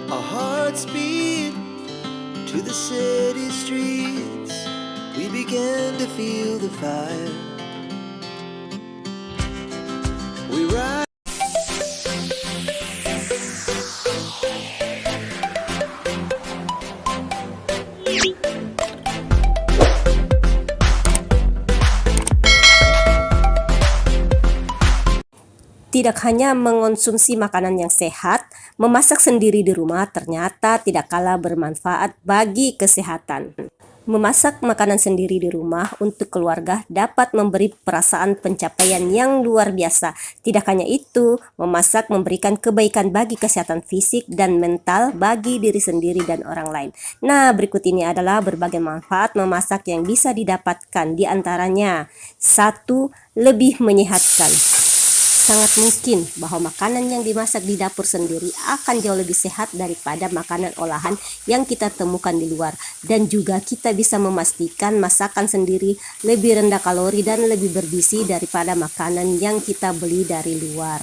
Our hearts beat to the city streets. We began to feel the fire. We ride. Tidak hanya mengonsumsi makanan yang sehat, memasak sendiri di rumah ternyata tidak kalah bermanfaat bagi kesehatan. Memasak makanan sendiri di rumah untuk keluarga dapat memberi perasaan pencapaian yang luar biasa. Tidak hanya itu, memasak memberikan kebaikan bagi kesehatan fisik dan mental bagi diri sendiri dan orang lain. Nah, berikut ini adalah berbagai manfaat memasak yang bisa didapatkan, di antaranya: 1. Lebih menyehatkan. Sangat mungkin bahwa makanan yang dimasak di dapur sendiri akan jauh lebih sehat daripada makanan olahan yang kita temukan di luar. Dan juga kita bisa memastikan masakan sendiri lebih rendah kalori dan lebih bergizi daripada makanan yang kita beli dari luar.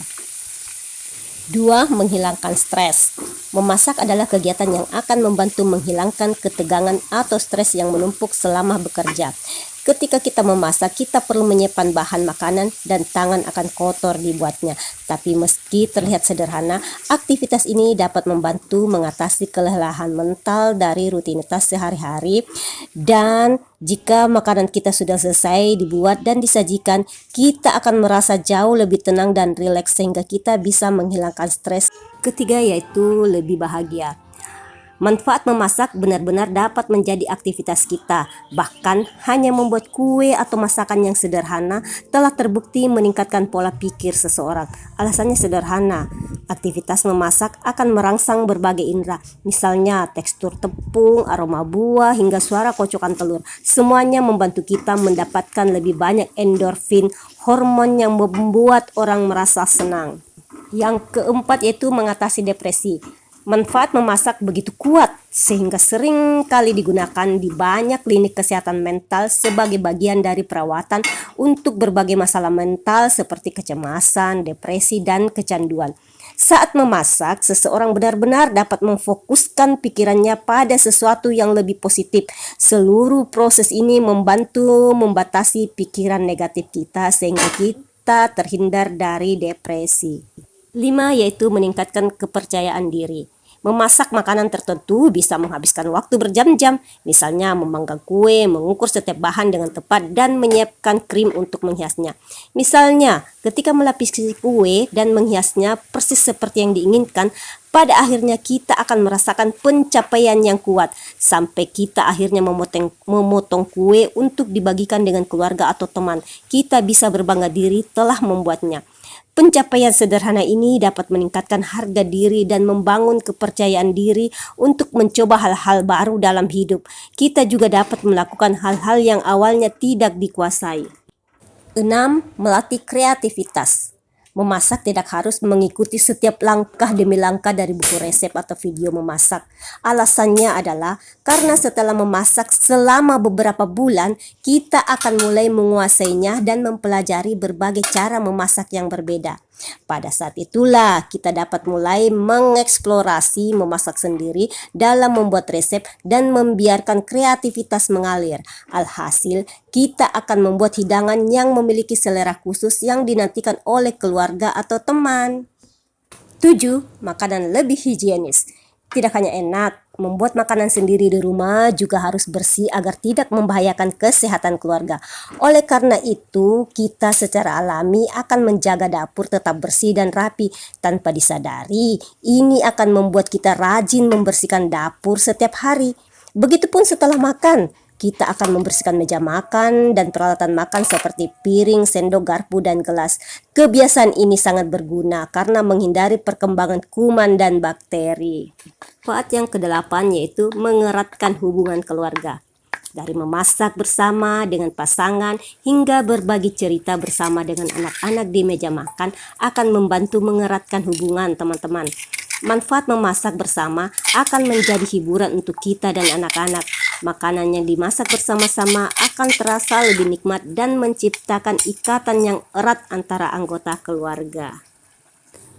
2. Menghilangkan stres. Memasak adalah kegiatan yang akan membantu menghilangkan ketegangan atau stres yang menumpuk selama bekerja. Ketika kita memasak, kita perlu menyimpan bahan makanan dan tangan akan kotor dibuatnya. Tapi meski terlihat sederhana, aktivitas ini dapat membantu mengatasi kelelahan mental dari rutinitas sehari-hari. Dan jika makanan kita sudah selesai dibuat dan disajikan, kita akan merasa jauh lebih tenang dan rileks sehingga kita bisa menghilangkan stres. Ketiga, yaitu lebih bahagia. Manfaat memasak benar-benar dapat menjadi aktivitas kita. Bahkan hanya membuat kue atau masakan yang sederhana telah terbukti meningkatkan pola pikir seseorang. Alasannya sederhana. Aktivitas memasak akan merangsang berbagai indera. Misalnya tekstur tepung, aroma buah, hingga suara kocokan telur. Semuanya membantu kita mendapatkan lebih banyak endorfin, hormon yang membuat orang merasa senang. Yang keempat, yaitu mengatasi depresi. Manfaat memasak begitu kuat sehingga sering kali digunakan di banyak klinik kesehatan mental sebagai bagian dari perawatan untuk berbagai masalah mental seperti kecemasan, depresi, dan kecanduan. Saat memasak, seseorang benar-benar dapat memfokuskan pikirannya pada sesuatu yang lebih positif. Seluruh proses ini membantu membatasi pikiran negatif kita sehingga kita terhindar dari depresi. 5. Yaitu meningkatkan kepercayaan diri. Memasak makanan tertentu bisa menghabiskan waktu berjam-jam, misalnya memanggang kue, mengukur setiap bahan dengan tepat, dan menyiapkan krim untuk menghiasnya. Misalnya, ketika melapisi kue dan menghiasnya persis seperti yang diinginkan, pada akhirnya kita akan merasakan pencapaian yang kuat, sampai kita akhirnya memotong kue untuk dibagikan dengan keluarga atau teman. Kita bisa berbangga diri telah membuatnya. Pencapaian sederhana ini dapat meningkatkan harga diri dan membangun kepercayaan diri untuk mencoba hal-hal baru dalam hidup. Kita juga dapat melakukan hal-hal yang awalnya tidak dikuasai. 6. Melatih kreativitas. Memasak tidak harus mengikuti setiap langkah demi langkah dari buku resep atau video memasak. Alasannya adalah karena setelah memasak selama beberapa bulan, kita akan mulai menguasainya dan mempelajari berbagai cara memasak yang berbeda. Pada saat itulah kita dapat mulai mengeksplorasi memasak sendiri dalam membuat resep dan membiarkan kreativitas mengalir. Alhasil, kita akan membuat hidangan yang memiliki selera khusus yang dinantikan oleh keluarga atau teman. 7. Makanan lebih higienis. Tidak hanya enak, membuat makanan sendiri di rumah juga harus bersih agar tidak membahayakan kesehatan keluarga. Oleh karena itu, kita secara alami akan menjaga dapur tetap bersih dan rapi. Tanpa disadari, ini akan membuat kita rajin membersihkan dapur setiap hari. Begitupun setelah makan, kita akan membersihkan meja makan dan peralatan makan seperti piring, sendok, garpu, dan gelas. Kebiasaan ini sangat berguna karena menghindari perkembangan kuman dan bakteri. Manfaat yang ke-8 yaitu mengeratkan hubungan keluarga. Dari memasak bersama dengan pasangan hingga berbagi cerita bersama dengan anak-anak di meja makan akan membantu mengeratkan hubungan teman-teman. Manfaat memasak bersama akan menjadi hiburan untuk kita dan anak-anak. Makanan yang dimasak bersama-sama akan terasa lebih nikmat dan menciptakan ikatan yang erat antara anggota keluarga.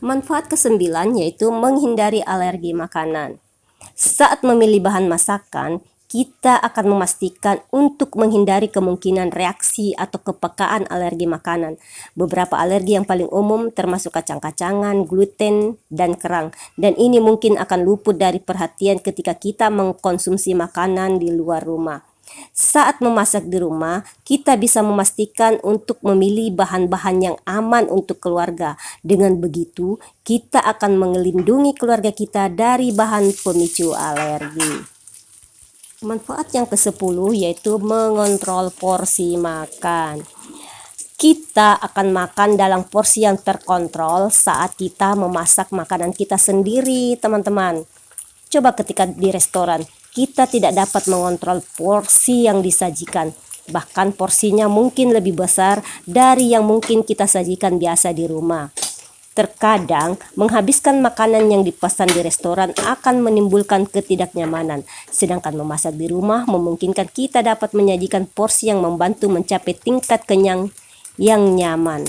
Manfaat kesembilan yaitu menghindari alergi makanan. Saat memilih bahan masakan, kita akan memastikan untuk menghindari kemungkinan reaksi atau kepekaan alergi makanan. Beberapa alergi yang paling umum termasuk kacang-kacangan, gluten, dan kerang. Dan ini mungkin akan luput dari perhatian ketika kita mengkonsumsi makanan di luar rumah. Saat memasak di rumah, kita bisa memastikan untuk memilih bahan-bahan yang aman untuk keluarga. Dengan begitu, kita akan melindungi keluarga kita dari bahan pemicu alergi. Manfaat yang ke-10 yaitu mengontrol porsi makan. Kita akan makan dalam porsi yang terkontrol saat kita memasak makanan kita sendiri, teman-teman. Coba ketika di restoran, kita tidak dapat mengontrol porsi yang disajikan. Bahkan porsinya mungkin lebih besar dari yang mungkin kita sajikan biasa di rumah. Terkadang, menghabiskan makanan yang dipesan di restoran akan menimbulkan ketidaknyamanan. Sedangkan memasak di rumah memungkinkan kita dapat menyajikan porsi yang membantu mencapai tingkat kenyang yang nyaman.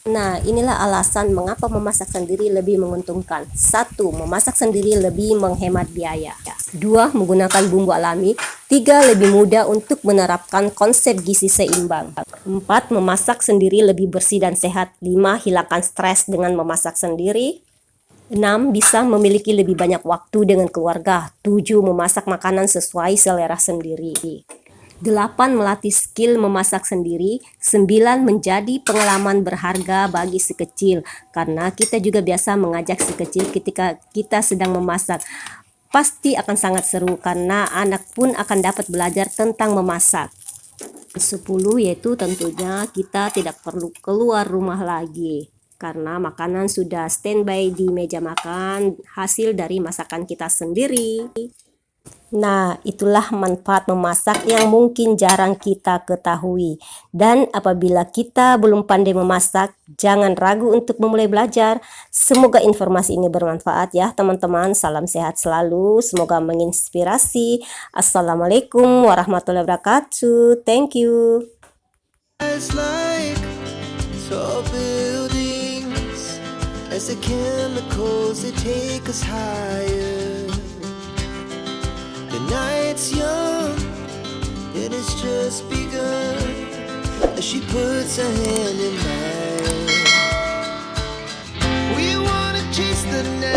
Nah, inilah alasan mengapa memasak sendiri lebih menguntungkan. 1. Memasak sendiri lebih menghemat biaya. 2. Menggunakan bumbu alami. 3. Lebih mudah untuk menerapkan konsep gizi seimbang. 4. Memasak sendiri lebih bersih dan sehat. 5. Hilangkan stres dengan memasak sendiri. 6. Bisa memiliki lebih banyak waktu dengan keluarga. 7. Memasak makanan sesuai selera sendiri. 8. Melatih skill memasak sendiri. 9. Menjadi pengalaman berharga bagi si kecil, karena kita juga biasa mengajak si kecil ketika kita sedang memasak. Pasti akan sangat seru karena anak pun akan dapat belajar tentang memasak. 10 yaitu tentunya kita tidak perlu keluar rumah lagi karena makanan sudah standby di meja makan hasil dari masakan kita sendiri. Nah, itulah manfaat memasak yang mungkin jarang kita ketahui. Dan apabila kita belum pandai memasak, jangan ragu untuk memulai belajar. Semoga informasi ini bermanfaat ya teman-teman. Salam sehat selalu, semoga menginspirasi. Assalamualaikum warahmatullahi wabarakatuh. Thank you. It's like tall buildings as the chemicals they take us higher. The night's young and it's just begun as she puts her hand in mine. We wanna chase the night.